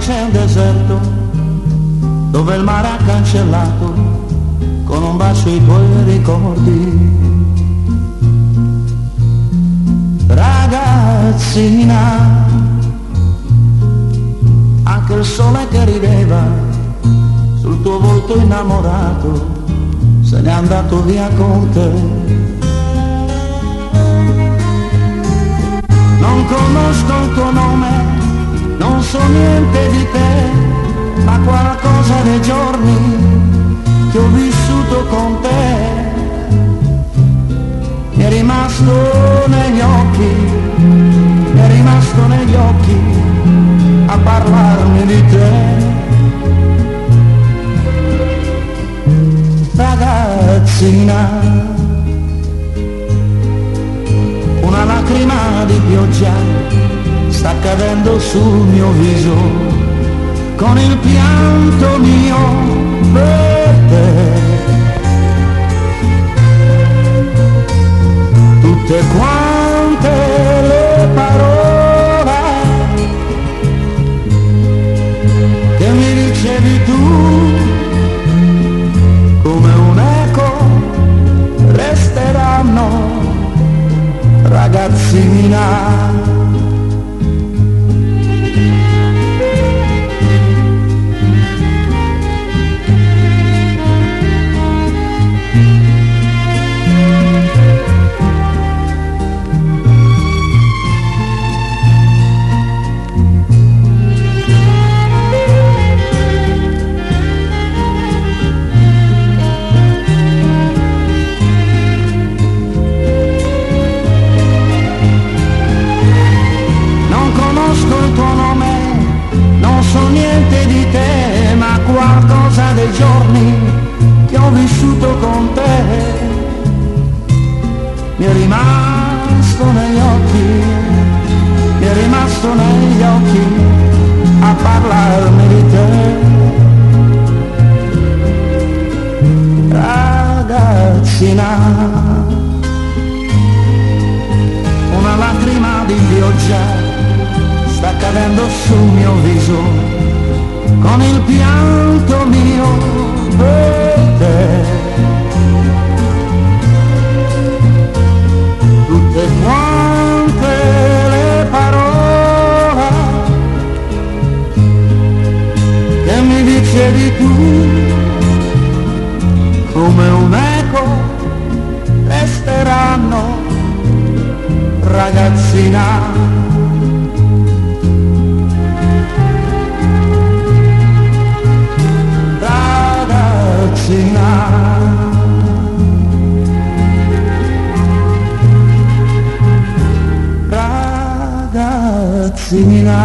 c'è un deserto dove il mare ha cancellato con un bacio i tuoi ricordi. Ragazzina, anche il sole che rideva sul tuo volto innamorato se n'è andato via con te. Non conosco il tuo nome, non so niente di te, ma qualcosa dei giorni che ho vissuto con te mi è rimasto negli occhi, mi è rimasto negli occhi a parlarmi di te. Ragazzina, una lacrima di pioggia sta cadendo sul mio viso con il pianto mio per te. Tutte quante le parole che mi dicevi tu come un eco resteranno, ragazzina. Niente di te, ma qualcosa dei giorni che ho vissuto con te mi è rimasto negli occhi, mi è rimasto negli occhi a parlarmi di te. Ragazzina, una lacrima di pioggia sta cadendo sul mio viso con il pianto mio per te. Tutte quante le parole che mi dicevi tu come un eco resteranno, ragazzina. Ragazzina,